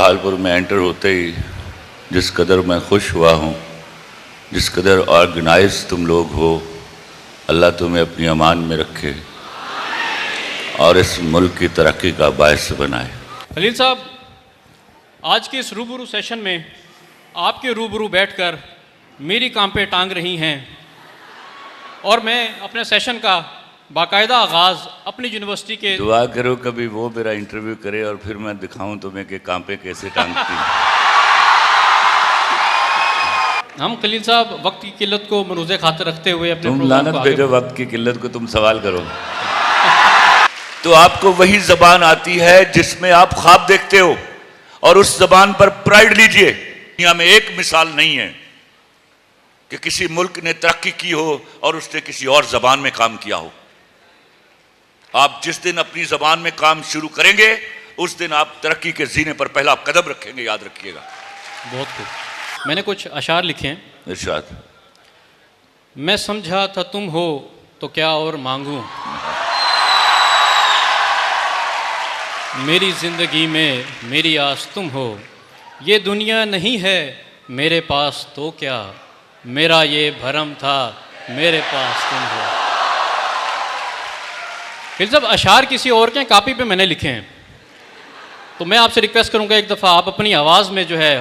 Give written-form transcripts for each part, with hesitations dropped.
बहालपुर में एंटर होते ही जिस कदर मैं खुश हुआ हूँ, जिस कदर ऑर्गेनाइज तुम लोग हो, अल्लाह तुम्हें अपनी अमान में रखे और इस मुल्क की तरक्की का बायस बनाए। खलील साहब, आज के इस रूबरू सेशन में आपके रूबरू बैठकर मेरी कांपे टांग रही हैं और मैं अपने सेशन का बाकायदा आगाज़ अपनी यूनिवर्सिटी के दुआ करो कभी वो मेरा इंटरव्यू करे और फिर मैं दिखाऊं तुम्हें कि कांपे कैसे टांगती हैं। हम खलील साहब वक्त की किल्लत को मरूज़े खातिर रखते हुए अपने तुम प्रोग्राम लानत को आगे भेजो वक्त की किल्लत को, तुम सवाल करो तो आपको वही जबान आती है जिसमें आप ख्वाब देखते हो और उस जबान पर प्राइड लीजिए। दुनिया में एक मिसाल नहीं है कि किसी मुल्क ने तरक्की की हो और उसने किसी और जबान में काम किया हो। आप जिस दिन अपनी जबान में काम शुरू करेंगे उस दिन आप तरक्की के जीने पर पहला कदम रखेंगे, याद रखिएगा। बहुत खूब। मैंने कुछ अशार लिखे हैं। इरशाद। मैं समझा था तुम हो तो क्या और मांगूं, मेरी जिंदगी में मेरी आस तुम हो, ये दुनिया नहीं है मेरे पास तो क्या, मेरा ये भरम था मेरे पास तुम हो। फिर जब अशार किसी और के कापी पे मैंने लिखे हैं तो मैं आपसे रिक्वेस्ट करूंगा एक दफ़ा आप अपनी आवाज़ में जो है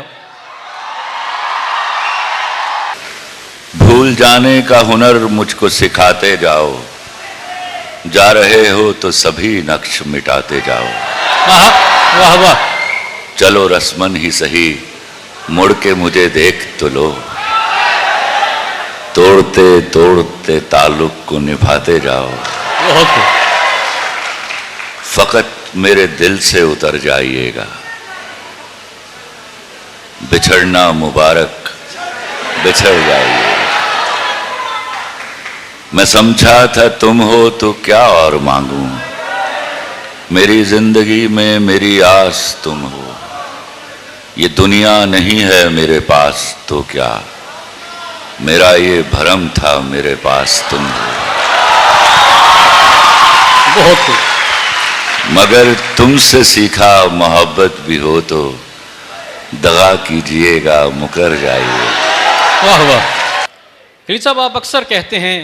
भूल जाने का हुनर मुझको सिखाते जाओ, जा रहे हो तो सभी नक्श मिटाते जाओ। वाह वाह वाह। चलो रस्मन ही सही मुड़ के मुझे देख तो लो, तोड़ते तोड़ते ताल्लुक को निभाते जाओ। बहुत खूब। फकत मेरे दिल से उतर जाइएगा, बिछड़ना मुबारक बिछड़ जाइएगा। मैं समझा था तुम हो तो क्या और मांगूं, मेरी जिंदगी में मेरी आस तुम हो, ये दुनिया नहीं है मेरे पास तो क्या, मेरा ये भरम था मेरे पास तुम हो। बहुत खूब। मगर तुमसे सीखा मोहब्बत भी हो तो दगा कीजिएगा मुकर जाइए। वाह वाह। खलील साहब, आप अक्सर कहते हैं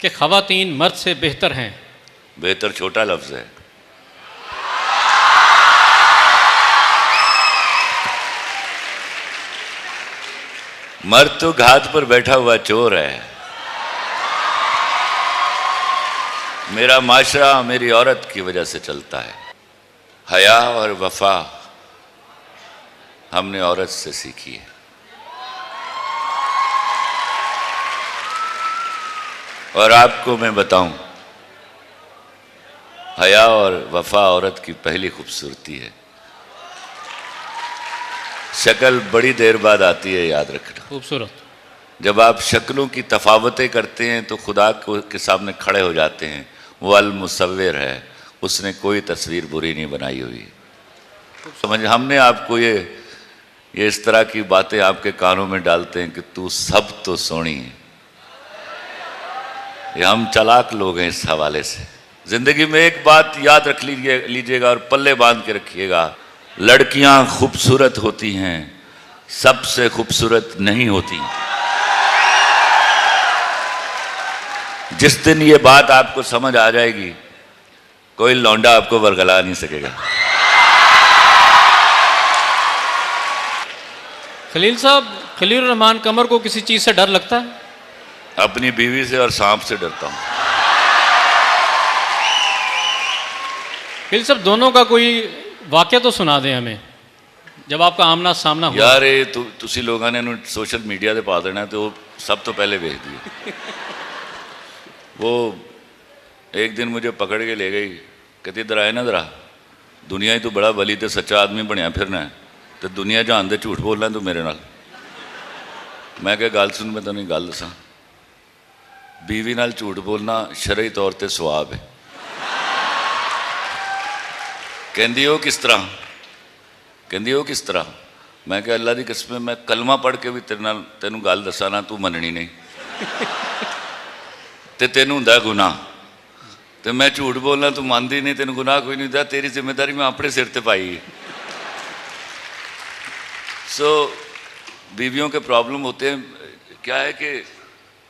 कि ख़वातीन मर्द से बेहतर हैं। बेहतर छोटा लफ्ज़ है। मर्द तो घात पर बैठा हुआ चोर है। मेरा माशरा मेरी औरत की वजह से चलता है। हया और वफा हमने औरत से सीखी है। और आपको मैं बताऊं, हया और वफा औरत की पहली खूबसूरती है। शक्ल बड़ी देर बाद आती है, याद रखना। खूबसूरत। जब आप शक्लों की तफावतें करते हैं तो खुदा के सामने खड़े हो जाते हैं। वो अल मुसव्विर है, उसने कोई तस्वीर बुरी नहीं बनाई हुई। समझ, हमने आपको ये इस तरह की बातें आपके कानों में डालते हैं कि तू सब तो सोनी है। ये हम चालाक लोग हैं इस हवाले से। जिंदगी में एक बात याद रख लीजिएगा और पल्ले बांध के रखिएगा, लड़कियां खूबसूरत होती हैं, सबसे खूबसूरत नहीं होती। जिस दिन ये बात आपको समझ आ जाएगी, कोई लौंडा आपको वरगला नहीं सकेगा। खलील साहब, खलील रहमान कमर को किसी चीज़ से डर लगता है? अपनी बीवी से और सांप से डरता हूं। खलील साहब, दोनों का कोई वाक़या तो सुना दें हमें जब आपका आमना सामना हुआ। यार ये तुसी लोगों ने सोशल मीडिया से पा देना तो सब तो पहले भेज दिए। वो एक दिन मुझे पकड़ के ले गई, कहती इधर आए ना जरा, दुनिया ही तो बड़ा वली तो सच्चा आदमी बनया फिरना है, तो दुनिया जहान दे झूठ बोलना तू मेरे नाल। मैं क्या गल सुन, मैं तेन गल दसा, बीवी नाल झूठ बोलना शरई तौर पर सवाब है। कहती वो किस तरह, कहती वो किस तरह। मैं क्या अल्लाह की कसम, मैं कलमा पढ़ के भी तेरे नाल तेनू गल दसा ना, तू मननी नहीं ते तेनू हुंदा गुनाह, तो मैं झूठ बोलना तू मानती नहीं, तेन गुनाह कोई नहीं होता, तेरी जिम्मेदारी मैं अपने सिर ते पाई। बीवियों के प्रॉब्लम होते हैं। क्या है कि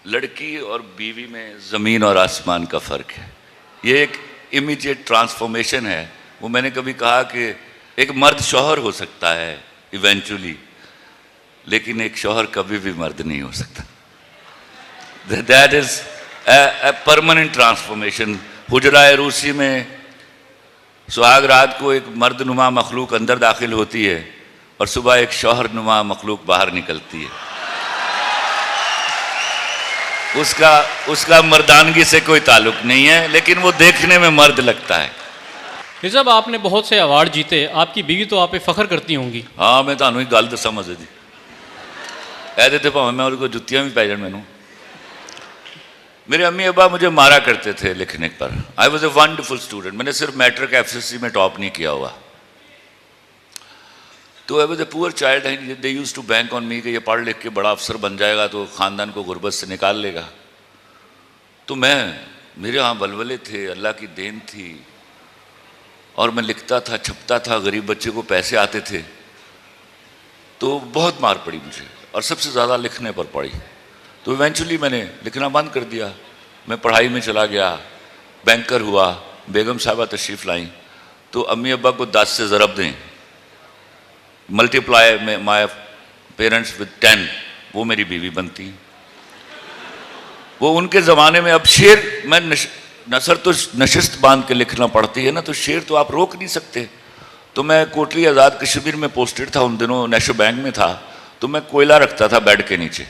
लड़की और बीवी में ज़मीन और आसमान का फ़र्क है। ये एक इमीडिएट ट्रांसफॉर्मेशन है। वो मैंने कभी कहा कि एक मर्द शौहर हो सकता है इवेंचुअली, लेकिन एक शौहर कभी भी मर्द नहीं हो सकता। That is a permanent transformation. हुजरा रूसी में सुहाग रात को एक मर्दनुमा मखलूक अंदर दाखिल होती है और सुबह एक शौहर नुमा मखलूक बाहर निकलती है। उसका मर्दानगी से कोई ताल्लुक नहीं है, लेकिन वो देखने में मर्द लगता है। मिर्ज़ा साहब, आपने बहुत से अवार्ड जीते, आपकी बीवी तो आप पे फख्र करती होंगी। हाँ, मैं ਤੁਹਾਨੂੰ एक गल दसा मजे दी, ऐसे तो भावें मैं उनको जुत्तियां भी पै जान मैनू। मेरे अम्मी अब्बा मुझे मारा करते थे लिखने पर। आई वॉज ए वंडरफुल स्टूडेंट। मैंने सिर्फ मैट्रिक एफएससी में टॉप नहीं किया हुआ। तो I was a poor child and they used to bank on me कि ये पढ़ लिख के बड़ा अफसर बन जाएगा तो ख़ानदान को गुर्बत से निकाल लेगा। तो मेरे यहाँ बलबले थे, अल्लाह की देन थी, और मैं लिखता था, छपता था, गरीब बच्चे को पैसे आते थे। तो बहुत मार पड़ी मुझे, और सबसे ज़्यादा लिखने पर पड़ी। तो इवेंचुअली मैंने लिखना बंद कर दिया। मैं पढ़ाई में चला गया, बैंकर हुआ। बेगम साहबा तशरीफ़ लाई तो अम्मी अब्बा को 10 से ज़रब दें, मल्टीप्लाई माई पेरेंट्स विद 10, वो मेरी बीवी बनती। वो उनके ज़माने में, अब शेर मैं नसर तो नशिस्त बांध के लिखना पड़ती है ना, तो शेर तो आप रोक नहीं सकते। तो मैं कोटली आज़ाद कश्मीर में पोस्टेड था, उन दिनों नेशनल बैंक में था। तो मैं कोयला रखता था बेड के नीचे,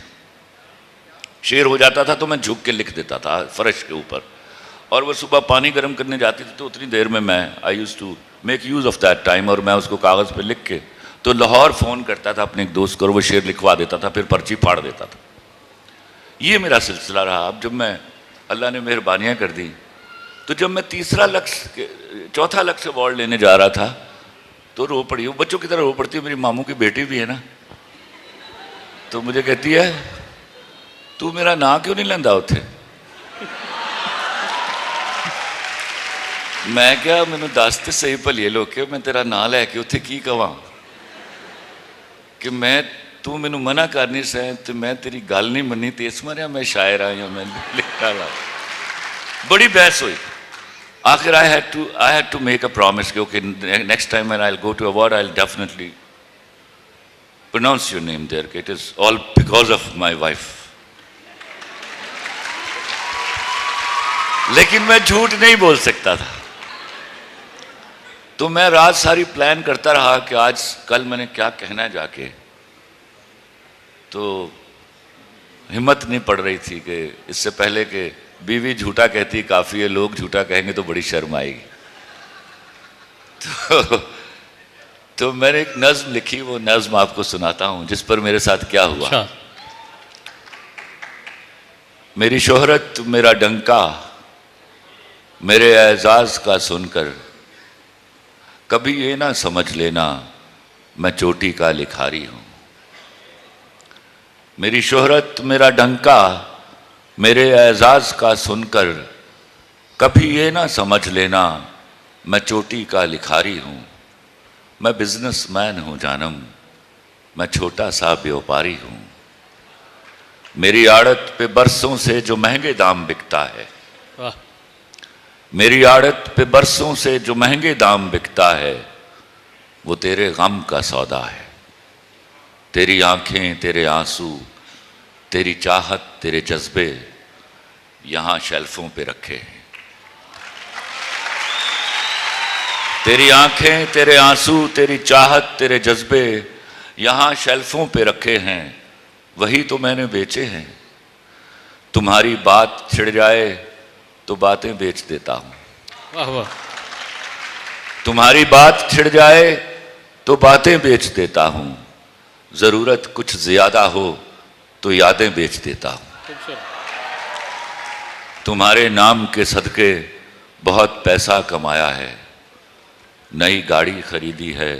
शेर हो जाता था तो मैं झुक के लिख देता था फर्श के ऊपर। और वो सुबह पानी गर्म करने जाती थी तो उतनी देर में मैं I use to make use of that time, और मैं उसको कागज़ पे लिख के तो लाहौर फ़ोन करता था अपने एक दोस्त को, और वो शेर लिखवा देता था, फिर पर्ची फाड़ देता था। ये मेरा सिलसिला रहा। अब जब मैं, अल्लाह ने मेहरबानियाँ कर दी, तो जब मैं चौथा लक्ष्य अवार्ड लेने जा रहा था तो रो पड़ी। वो बच्चों की तरह रो पड़ती है। मेरी मामू की बेटी भी है ना, तो मुझे कहती है, तू मेरा नाम क्यों नहीं लेंदा उत्थे? मैं क्या, मैनू दस तो सही भलिए लोके, मैं तेरा नाम लैके उत्थे की कवां कि मैं, तू मैनू मना कर नहीं सै, तो मैं तेरी गल नहीं मनी, तो इस मारे मैं शायर हाँ या मैं लिखा ला। बड़ी बहस हुई। आखिर I had to make a promise कि okay, next time when I will go to award I will definitely pronounce your name there, it is all because of my wife. लेकिन मैं झूठ नहीं बोल सकता था। तो मैं रात सारी प्लान करता रहा कि आज कल मैंने क्या कहना है जाके। तो हिम्मत नहीं पड़ रही थी कि इससे पहले कि बीवी झूठा कहती काफ़ी है, लोग झूठा कहेंगे तो बड़ी शर्म आएगी। तो मैंने एक नज़्म लिखी, वो नज़्म आपको सुनाता हूँ, जिस पर मेरे साथ क्या हुआ। अच्छा। मेरी शोहरत मेरा डंका, मेरे एजाज का सुनकर कभी ये ना समझ लेना मैं चोटी का लिखारी हूं। मेरी शोहरत मेरा डंका, मेरे एजाज का सुनकर कभी ये ना समझ लेना मैं चोटी का लिखारी हूं। मैं बिजनेसमैन हूं जानम, मैं छोटा सा व्यापारी हूं। मेरी आड़त पे बरसों से जो महंगे दाम बिकता है, वाह। मेरी आड़त पे बरसों से जो महंगे दाम बिकता है, वो तेरे गम का सौदा है। तेरी आंखें, तेरे आंसू, तेरी चाहत, तेरे जज्बे यहां शेल्फों पे रखे हैं। तेरी आंखें, तेरे आंसू, तेरी चाहत, तेरे जज्बे यहां शेल्फों पे रखे हैं, वही तो मैंने बेचे हैं। तुम्हारी बात छिड़ जाए तो बातें बेच देता हूं। वाह वाह। तुम्हारी बात छिड़ जाए तो बातें बेच देता हूं। जरूरत कुछ ज्यादा हो तो यादें बेच देता हूं। तुम्हारे नाम के सदके बहुत पैसा कमाया है, नई गाड़ी खरीदी है,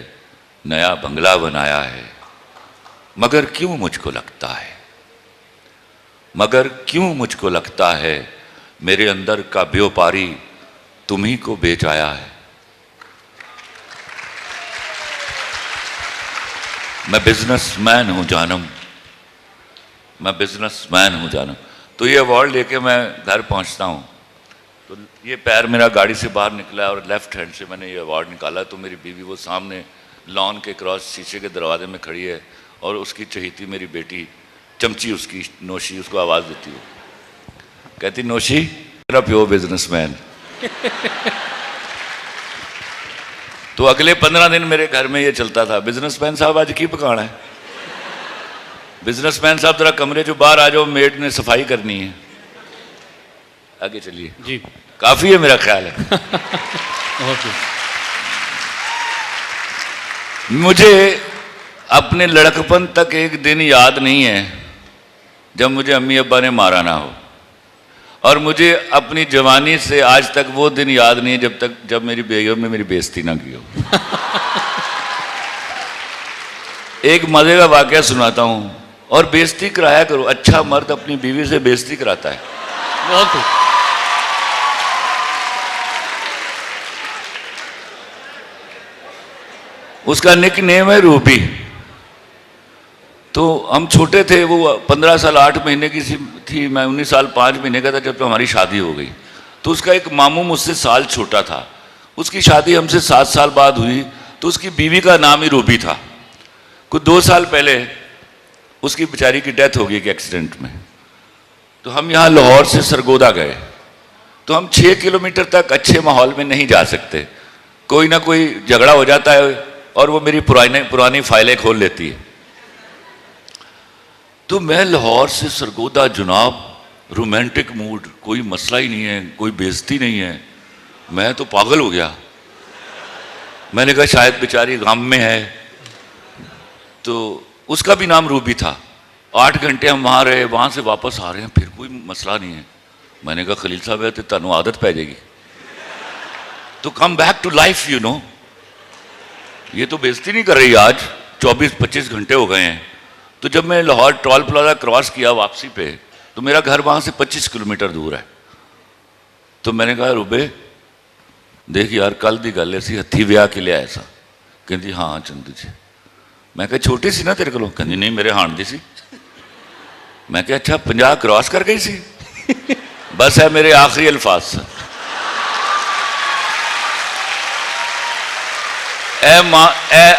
नया बंगला बनाया है, मगर क्यों मुझको लगता है, मगर क्यों मुझको लगता है मेरे अंदर का व्यापारी तुम्ही को बेच आया है। मैं बिजनेसमैन हूं जानम, मैं बिजनेसमैन हूं जानम। तो ये अवार्ड लेके मैं घर पहुंचता हूं, तो ये पैर मेरा गाड़ी से बाहर निकला और लेफ्ट हैंड से मैंने ये अवार्ड निकाला। तो मेरी बीवी वो सामने लॉन के क्रॉस शीशे के दरवाजे में खड़ी है और उसकी चहेती मेरी बेटी चमची, उसकी नोशी, उसको आवाज़ देती है, कहती नोशी तेरा प्यो बिजनेसमैन। तो अगले 15 दिन मेरे घर में ये चलता था, बिजनेसमैन साहब आज की पकाना है, बिजनेसमैन साहब जरा कमरे जो बाहर आ जाओ, मेड ने सफाई करनी है। आगे चलिए जी, काफी है मेरा ख्याल है। ओके। मुझे अपने लड़कपन तक एक दिन याद नहीं है जब मुझे अम्मी अब्बा ने मारा ना हो, और मुझे अपनी जवानी से आज तक वो दिन याद नहीं है जब मेरी बेगम ने मेरी बेइज्जती ना की हो। एक मजे का वाकया सुनाता हूं, और बेइज्जती कराया करो, अच्छा मर्द अपनी बीवी से बेइज्जती कराता है। बहुत खूब। उसका निक नेम है रूबी। तो हम छोटे थे, वो 15 साल 8 महीने की थी, मैं 19 साल 5 महीने का था जब तो हमारी शादी हो गई। तो उसका एक मामू मुझसे साल छोटा था, उसकी शादी हमसे 7 साल बाद हुई। तो उसकी बीवी का नाम ही रूबी था। कुछ 2 साल पहले उसकी बेचारी की डेथ हो गई एक एक्सीडेंट में। तो हम यहाँ लाहौर से सरगोदा गए, तो हम 6 किलोमीटर तक अच्छे माहौल में नहीं जा सकते, कोई ना कोई झगड़ा हो जाता है और वो मेरी पुरानी फाइलें खोल लेती है। तो मैं लाहौर से सरगोदा जनाब, रोमांटिक मूड, कोई मसला ही नहीं है, कोई बेइज्जती नहीं है, मैं तो पागल हो गया। मैंने कहा शायद बेचारी गम में है। तो उसका भी नाम रूबी था। 8 घंटे हम वहाँ रहे, वहाँ से वापस आ रहे हैं, फिर कोई मसला नहीं है। मैंने कहा खलील साहब है तो तनु आदत पै जाएगी, तो come back to life you know. ये तो बेइज्जती नहीं कर रही आज, 24-25 घंटे हो गए हैं। तो जब मैं लाहौर टोल प्लाजा क्रॉस किया वापसी पे, तो मेरा घर वहाँ से 25 किलोमीटर दूर है। तो मैंने कहा रूबे देख यार, कल दी गल ऐसी हथी ब्याह के लिए ऐसा। कहती हाँ चंदू जी। मैं कहा छोटी सी ना तेरे को? कहती नहीं मेरे हाण दी सी। मैं कहा अच्छा 50 क्रॉस कर गई सी? बस है मेरे आखिरी अल्फाज सर।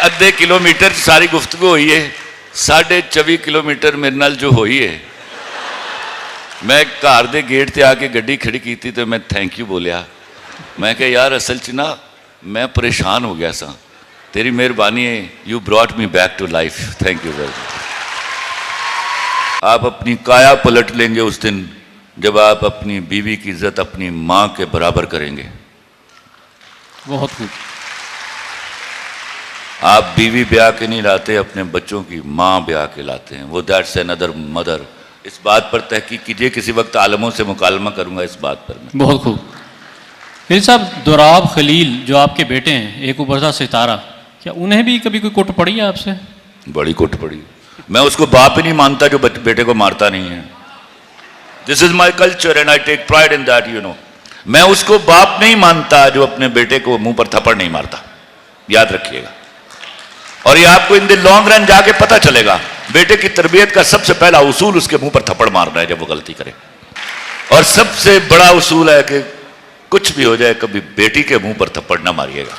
अद्धे किलोमीटर सारी गुफ्तगू हुई है, 24.5 किलोमीटर मेरे नाल जो हुई है। मैं घर दे गेट ते आके गड्डी खड़ी की थी, तो मैं थैंक यू बोलिया। मैं कहा यार असल च ना मैं परेशान हो गया सा, तेरी मेहरबानी है, you brought me back to life, thank you very much. आप अपनी काया पलट लेंगे उस दिन जब आप अपनी बीवी की इज्जत अपनी माँ के बराबर करेंगे। बहुत खूब। आप बीवी ब्याह के नहीं लाते, अपने बच्चों की माँ ब्याह के लाते हैं, वो दैट्स अनदर मदर। इस बात पर तहकीक कीजिए, किसी वक्त आलमों से मुकालमा करूंगा इस बात पर मैं। बहुत खूब। खलील साहब, दुराब खलील जो आपके बेटे हैं, एक उभरता सितारा, क्या उन्हें भी कभी कोई कुट पड़ी है आपसे? बड़ी कुट पड़ी। मैं उसको बाप ही नहीं मानता जो बेटे को मारता नहीं है। This is my culture and I take pride in that you know. मैं उसको बाप नहीं मानता जो अपने बेटे को मुंह पर थप्पड़ नहीं मारता, याद रखिएगा। और ये आपको इन द लॉन्ग रन जाके पता चलेगा। बेटे की तरबियत का सबसे पहला उसूल उसके मुंह पर थप्पड़ मारना है जब वो गलती करे, और सबसे बड़ा उसूल है कि कुछ भी हो जाए कभी बेटी के मुंह पर थप्पड़ ना मारिएगा।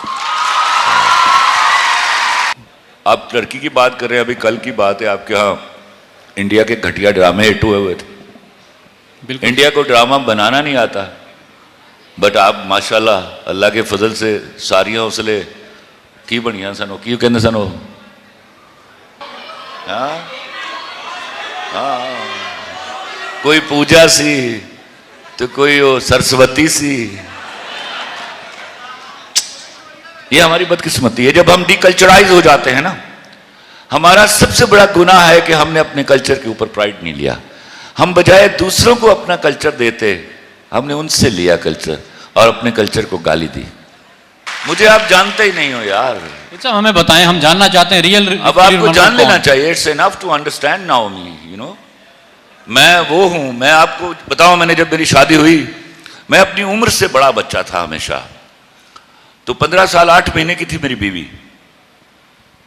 आप लड़की की बात कर रहे हैं, अभी कल की बात है, आपके यहाँ इंडिया के घटिया ड्रामे हिट हुए थे। बिल्कुल। इंडिया को ड्रामा बनाना नहीं आता, बट आप माशाल्लाह अल्लाह के फजल से सारियां उसले की बनिया सनो, की कहते सनो, हाँ हाँ, कोई पूजा सी तो कोई वो सरस्वती सी। ये हमारी बदकिस्मती है जब हम डीकल्चराइज हो जाते हैं ना। हमारा सबसे बड़ा गुनाह है कि हमने अपने कल्चर के ऊपर प्राइड नहीं लिया। हम बजाय दूसरों को अपना कल्चर देते, हमने उनसे लिया कल्चर और अपने कल्चर को गाली दी। मुझे आप जानते ही नहीं हो यार। अच्छा हमें बताएं, हम जानना चाहते हैं रियल। अब आपको जान लेना चाहिए, it's enough to understand now me, you know. मैं वो हूं, मैं आपको बताऊं, मैंने जब मेरी शादी हुई, मैं अपनी उम्र से बड़ा बच्चा था हमेशा। तो 15 साल 8 महीने की थी मेरी बीवी,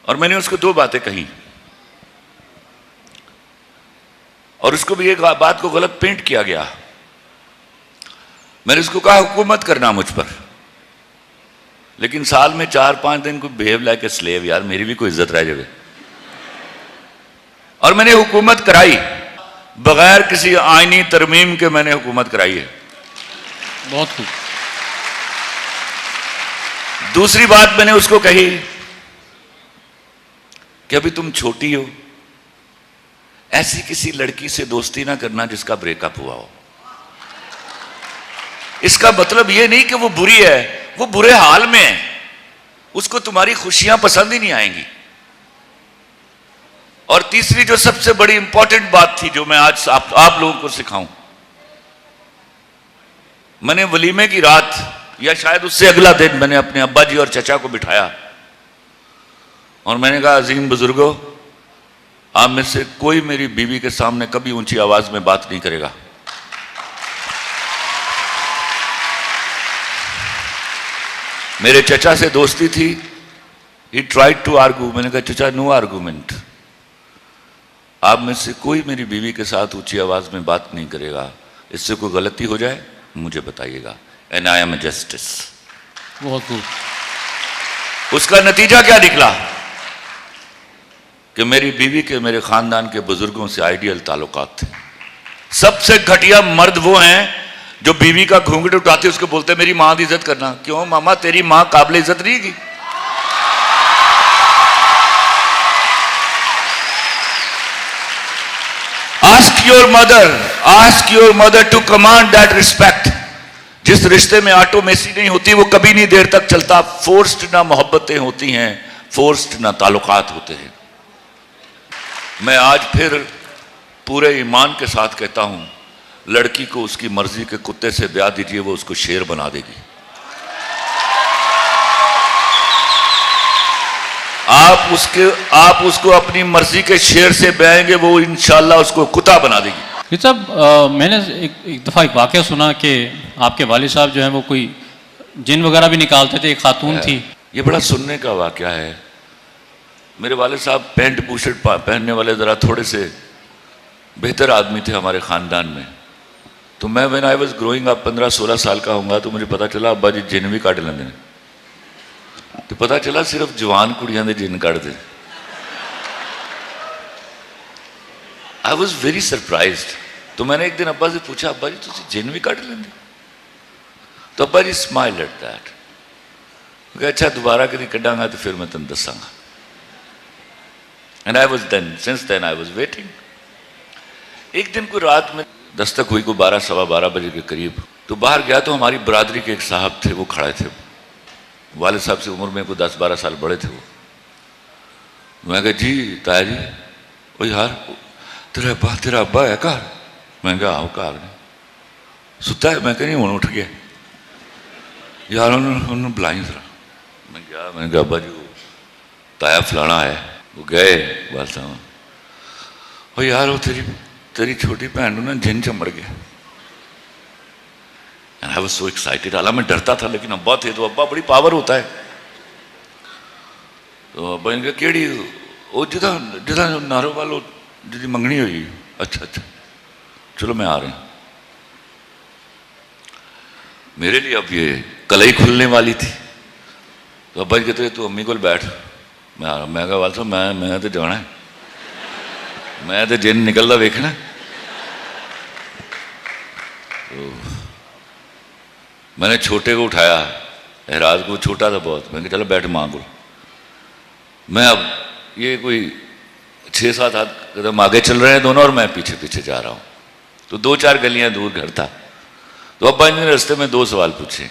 और मैंने उसको 2 बातें कही। और उसको भी एक बात को गलत पेंट किया गया। मैंने उसको कहा हुकूमत करना मुझ पर, लेकिन साल में 4-5 दिन को बिहेव लाइक ए स्लेव, यार मेरी भी कोई इज्जत रह जाए। और मैंने हुकूमत कराई, बगैर किसी आईनी तरमीम के मैंने हुकूमत कराई है। बहुत खूब। दूसरी बात मैंने उसको कही कि अभी तुम छोटी हो, ऐसी किसी लड़की से दोस्ती ना करना जिसका ब्रेकअप हुआ हो। इसका मतलब यह नहीं कि वो बुरी है, वो बुरे हाल में है, उसको तुम्हारी खुशियां पसंद ही नहीं आएंगी। और तीसरी जो सबसे बड़ी इंपॉर्टेंट बात थी, जो मैं आज आप लोगों को सिखाऊं, मैंने वलीमे की रात या शायद उससे अगला दिन मैंने अपने अब्बा जी और चचा को बिठाया और मैंने कहा, अजीम बुजुर्गों, आप में से कोई मेरी बीवी के सामने कभी ऊंची आवाज में बात नहीं करेगा। मेरे चचा से दोस्ती थी, ही ट्राइड टू आर्गू, मैंने कहा चचा नो आर्गूमेंट, आप में से कोई मेरी बीवी के साथ ऊंची आवाज में बात नहीं करेगा, इससे कोई गलती हो जाए मुझे बताइएगा, and I am a justice. बहुत खूब। उसका नतीजा क्या निकला कि मेरी बीवी के मेरे खानदान के बुजुर्गों से आइडियल ताल्लुकात थे। सबसे घटिया मर्द वो हैं जो बीवी का घूंघट उठाते उसको बोलते मेरी मां की इज्जत करना। क्यों मामा, तेरी मां काबिल इज्जत नहीं की? Ask your mother to command that respect. जिस रिश्ते में ऑटोमेसी नहीं होती वो कभी नहीं देर तक चलता। फोर्स्ड ना मोहब्बतें होती हैं, फोर्स्ड ना ताल्लुकात होते हैं। मैं आज फिर पूरे ईमान के साथ कहता हूं, लड़की को उसकी मर्जी के कुत्ते से ब्याह दीजिए, वो उसको शेर बना देगी। आप उसको अपनी मर्जी के शेर से ब्याहेंगे, वो इंशाल्लाह उसको कुत्ता बना देगी। ये साहब, मैंने एक दफ़ा एक वाक़या सुना कि आपके वालिद साहब जो हैं वो कोई जिन वगैरह भी निकालते थे, एक खातून थी। ये बड़ा सुनने का वाक़या है। मेरे वालिद साहब पैंट बूशर्ट पहनने वाले ज़रा थोड़े से बेहतर आदमी थे हमारे ख़ानदान में। तो मैं when I was growing up 15-16 साल का होऊंगा तो मुझे पता चला अब्बा जी जिन भी कट लेंगे। तो पता चला सिर्फ जवान कुड़ियां दे जिन कटते। I was very surprised. तो मैंने एक दिन अब्बा से पूछा, अब्बा जी तुम जिन भी कट लेंगे? तो अब्बा जी स्माइल एट दैट। अच्छा दोबारा कभी कटांगा तो फिर मैं तुम दसांगा। And I was then since then I was waiting. एक दिन को रात में दस्तक हुई को 12-12:15 बजे के करीब। तो बाहर गया तो हमारी बरादरी के एक साहब थे, वो खड़े थे। वालिद साहब से उम्र में कोई 10-12 साल बड़े थे वो। मैं कहा जी ताया जी, ओ यार तेरा अब्बा है घर? मैं कहा आओ घर ने सुता है। मैं कह नहीं हूँ उठ गया यार, उन्होंने बुलाई जरा। मैं गया, मैंने कहा अब्बा जी वो ताया फलाना है। वो गए वालिद साहब, ओ यार वो तेरी छोटी भैन ना जिन चमड़ गया। And I was so excited. हालांकि मैं डरता था, लेकिन अब्बा थे तो अब्बा बड़ी पावर होता है। तो अब्बा ने कहा केड़ी? वो जिदा नारो वालो जिदी मंगनी हुई। अच्छा अच्छा चलो मैं आ रहा हूं। मेरे लिए अब ये कलई खुलने वाली थी। तो अब्बा जी कहते तू अम्मी को बैठ, मैं आ रहा हूं। मैं कहा वाल साहब मैं तो जाना है, मैं तो जिन निकलता वेखना। तो मैंने छोटे को उठाया, एहराज को, छोटा था बहुत। मैंने कहा चलो बैठ माँ को। मैं अब ये कोई 6-7 कदम आगे चल रहे हैं दोनों और मैं पीछे पीछे जा रहा हूँ। तो 2-4 गलियां दूर घर था। तो अब्बा ने रास्ते में 2 सवाल पूछे,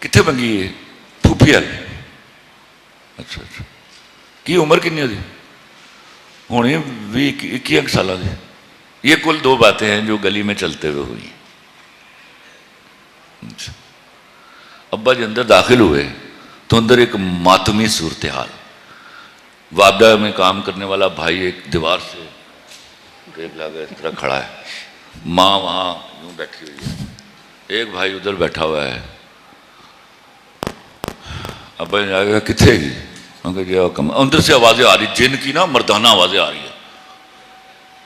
कितने मंगी है? फूफी वाली। अच्छा अच्छा की उम्र कितनी होती? होनी 20-21 साल की। ये कुल 2 बातें हैं जो गली में चलते हुए हुई। अब्बा जी अंदर दाखिल हुए तो अंदर एक मातमी सूरत हाल। वापडा में काम करने वाला भाई एक दीवार से टेप लगा इस तरह खड़ा है, माँ वहाँ यूं बैठी हुई है, एक भाई उधर बैठा हुआ है। अब्बा ने आगे किथे अंदर से आवाजें आ रही, जिन की ना मर्दाना आवाजें आ रही है।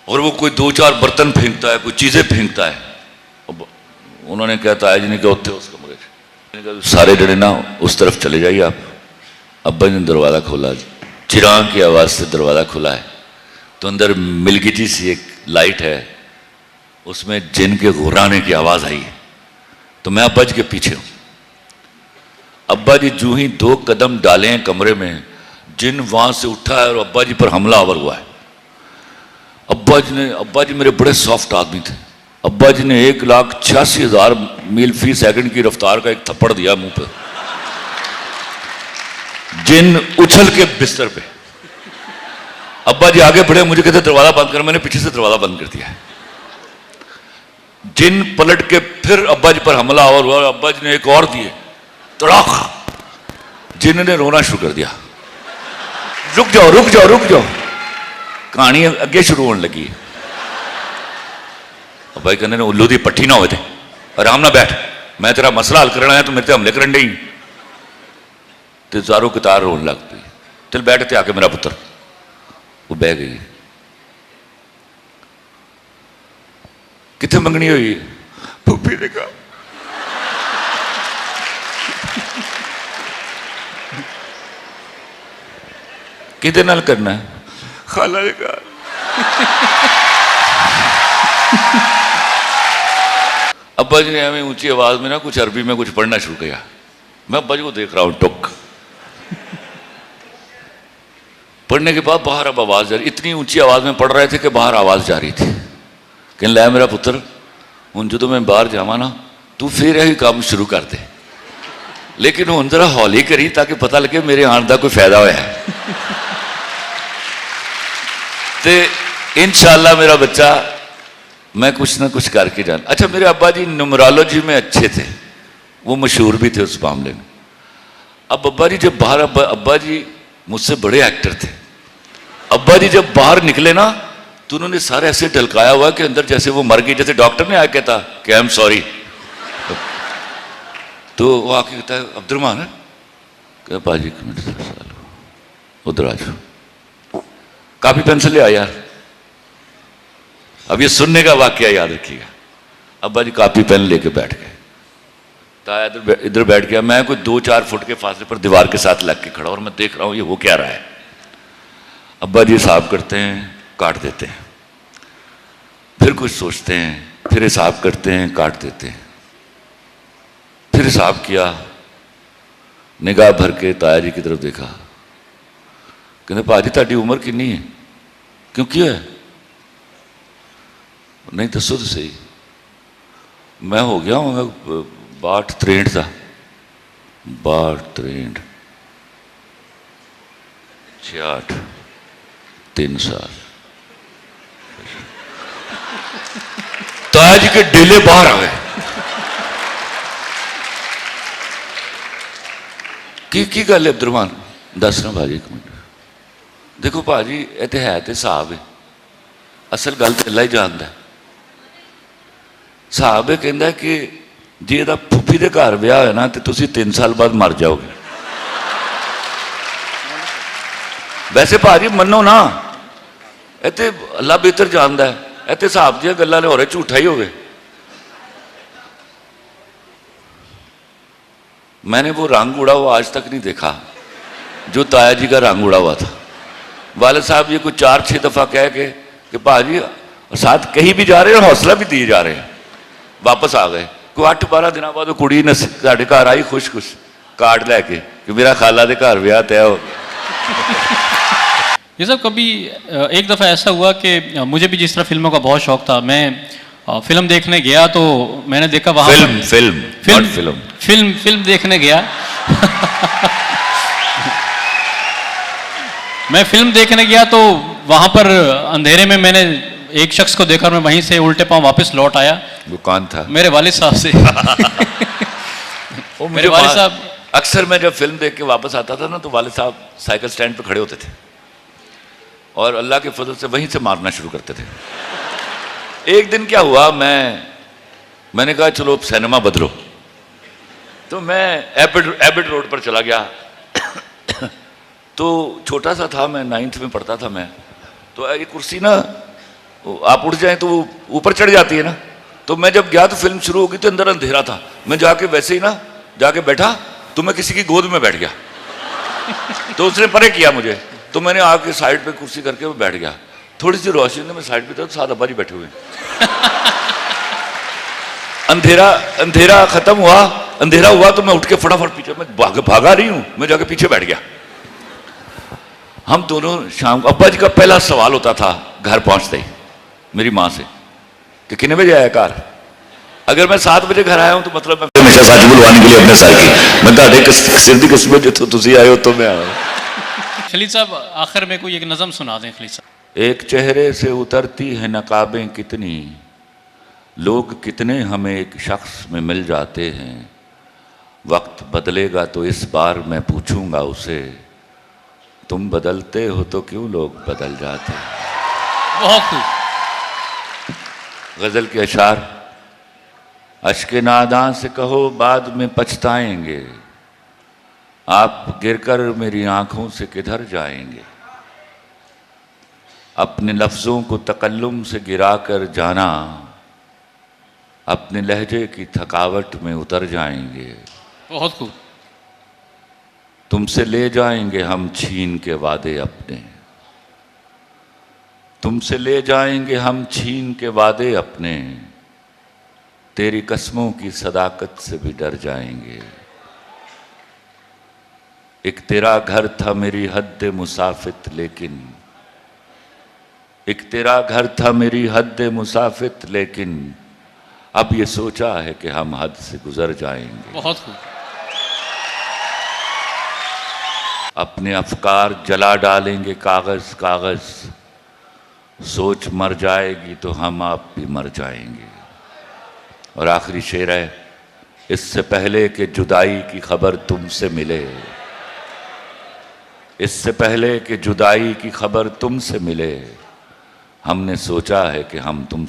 और वो कोई 2-4 बर्तन फेंकता है, कोई चीज़ें फेंकता है। अब उन्होंने कहा ताया जी ने कहा उत्थे उस कमरे से सारे जने ना उस तरफ चले जाइए आप। अब्बा जी ने दरवाज़ा खोला, चिराग की आवाज़ से दरवाज़ा खुला है तो अंदर मिलगिटी सी एक लाइट है, उसमें जिन के घुराने की आवाज़ आई है। तो मैं अब्बा जी के पीछे हूँ। अब्बा जी जूं ही 2 कदम डाले हैं कमरे में, जिन वहाँ से उठा है और अब्बा जी पर हमलावर हुआ है। अब्बा जी मेरे बड़े सॉफ्ट आदमी थे। अब्बा जी ने 1,86,000 मील फी सेकंड की रफ्तार का एक थप्पड़ दिया मुंह पे। जिन उछल के बिस्तर पे। अब्बा जी आगे बढ़े, मुझे कहते दरवाजा बंद कर, मैंने पीछे से दरवाजा बंद कर दिया। जिन पलट के फिर अब्बा जी पर हमला और हुआ, अब्बा जी ने एक और दिए तड़ाक। जिन ने रोना शुरू कर दिया। रुक जाओ रुक जाओ रुक जाओ, कहानी अगे शुरू होने लगी। अब्बा जी कहने उल्लू दी पट्टी ना हो, आराम ना बैठ, मैं तेरा मसला हल करना है, तो मेरे ते हमले करन डई। तो जारो कतार रोन लग पई। चल बैठ ते आके मेरा पुत्र। वो बह गई। कितने मंगनी हुई? फूफी ने कहा। किदे नाल करना है? खाला ने कहा। अब्बा जी ने हमें ऊंची आवाज में ना कुछ अरबी में कुछ पढ़ना शुरू किया। मैं अब्बा जी को देख रहा हूं टुक। पढ़ने के बाद बाहर अब आवाज जा रही, इतनी ऊंची आवाज में पढ़ रहे थे कि बाहर आवाज जा रही थी। कहने लै मेरा पुत्र, हुण जो मैं बाहर जावा ना, तू फिर यही काम शुरू कर दे, लेकिन हुण जरा हौली करी ताकि पता लगे मेरे आने का कोई फायदा होया है। तो इंशाअल्लाह मेरा बच्चा, मैं कुछ ना कुछ करके जान। अच्छा, मेरे अब्बा जी न्यूमरोलॉजी में अच्छे थे, वो मशहूर भी थे उस मामले में। अब अब्बा जी जब बाहर, अब्बा जी मुझसे बड़े एक्टर थे। अब्बा जी जब बाहर निकले ना, तो उन्होंने सारे ऐसे ढलकाया हुआ कि अंदर जैसे वो मर गई, जैसे डॉक्टर ने आके कहता कि आई एम सॉरी। तो वो आके कहता है अब्दुर्रहमान है क्या? पाजी एक मिनट, उधर आ जाओ, कापी पेंसिल ले आ यार। अब ये सुनने का वाकया याद रखिएगा। अब्बा जी कापी पेन लेके बैठ गए, ताया इधर बैठ गया। मैं कोई 2-4 फुट के फासले पर दीवार के साथ लग के खड़ा, और मैं देख रहा हूं ये हो क्या रहा है। अब्बा जी हिसाब करते हैं, काट देते हैं, फिर कुछ सोचते हैं, फिर हिसाब करते हैं, काट देते हैं। फिर हिसाब किया, निगाह भर के ताया जी की तरफ देखा। कहते भाजी ताड़ी उम्र कितनी है? क्यों क्या है? नहीं दसो तो सही। मैं हो गया हूँ 62-63 का। 62-63 66 3 साल। ताया जी के डेले बाहर आ गए। की गल है अब्दुर्रहमान? दस ना भाजी एक मिनट। देखो भाजी ये तो है तो हिसाब है, असल गल तो अल्लाह ही जानता है। हिसाब है कहता कि जे ਇਹਦਾ फूफी के घर विआह होया ना तो तुसी 3 साल बाद मर जाओगे। वैसे भाजी मनो ना, इतने अल्लाह बेहतर जानता है, इतने हिसाब दी गल्लां ने हो रहे झूठा ही होवे। मैंने वो रंग उड़ा हुआ आज तक नहीं देखा जो ताया जी का रंग उड़ा हुआ था। वालिद साहब ये कुछ 4-6 दफा कह के कि भाजी साथ कहीं भी जा रहे हैं, हौसला भी दिए जा रहे हैं। वापस आ गए। कोई 8-12 दिन बाद वो कुड़ी ने साढ़े घर आई खुश खुश कार्ड लैके कि मेरा खाला दे घर विआह तय हो गया। ये सब कभी एक दफ़ा ऐसा हुआ कि मुझे भी जिस तरह फिल्मों का बहुत शौक था, मैं फिल्म देखने गया तो मैंने देखा वहाँ फिल्म देखने गया। मैं फिल्म देखने गया तो वहाँ पर अंधेरे में मैंने एक शख्स को देखा और मैं वहीं से उल्टे पांव वापस लौट आया। वो कौन था? मेरे वालिद साहब से। वो मेरे वालिद साहब, अक्सर मैं जब फिल्म देख के वापस आता था ना तो वालिद साहब साइकिल स्टैंड पे खड़े होते थे और अल्लाह के फजल से वहीं से मारना शुरू करते थे। एक दिन क्या हुआ, मैंने कहा चलो सिनेमा बदलो, तो मैं एबिड रोड पर चला गया। तो छोटा सा था, मैं 9th में पढ़ता था मैं। तो ये कुर्सी ना आप उठ जाएं तो वो ऊपर चढ़ जाती है ना। तो मैं जब गया तो फिल्म शुरू हो गई तो अंदर अंधेरा था, मैं जाके वैसे ही ना जाके बैठा तो मैं किसी की गोद में बैठ गया। तो उसने परे किया मुझे, तो मैंने आके साइड पे कुर्सी करके वो बैठ गया। थोड़ी सी रोशनी में मैं साइड पे था तो सात अब्बा जी बैठे हुए। अंधेरा खत्म हुआ, अंधेरा हुआ तो मैं उठ के फटाफट पीछे, मैं भागा नहीं हूं, मैं जाके पीछे बैठ गया। हम दोनों शाम को, अब्बा जी का पहला सवाल होता था घर पहुंचते ही मेरी मां से कि कितने बजे आया कार। अगर मैं 7 बजे घर आया हूं तो मतलब मैं हमेशा सच बुलवाने के लिए अपने सर की मैं ਤੁਹਾਡੇ सिर की किस्मत जो तुसी आए हो तो मैं आया। खलील साहब आखिर में कोई एक नज़म सुना दें खलील साहब। एक चेहरे से उतरती है नकाबें कितनी, लोग कितने हमें एक शख्स में मिल जाते हैं। वक्त बदलेगा तो इस बार मैं पूछूंगा उसे, तुम बदलते हो तो क्यों लोग बदल जाते हैं। बहुत खूब। गजल के अशार, अश्के नादां से कहो बाद में पछताएंगे, आप गिरकर मेरी आंखों से किधर जाएंगे। अपने लफ्जों को तकल्लुम से गिराकर जाना, अपने लहजे की थकावट में उतर जाएंगे। बहुत खूब। तुमसे ले जाएंगे हम छीन के वादे अपने, तुमसे ले जाएंगे हम छीन के वादे अपने, तेरी कस्मों की सदाकत से भी डर जाएंगे। एक तेरा घर था मेरी हद मुसाफित लेकिन, एक तेरा घर था मेरी हद मुसाफित लेकिन, अब ये सोचा है कि हम हद से गुजर जाएंगे। बहुत खूब। अपने अफकार जला डालेंगे कागज कागज, सोच मर जाएगी तो हम आप भी मर जाएंगे। और आखिरी शेर है, इससे पहले कि जुदाई की खबर तुमसे मिले, इससे पहले कि जुदाई की खबर तुमसे मिले, हमने सोचा है कि हम तुमसे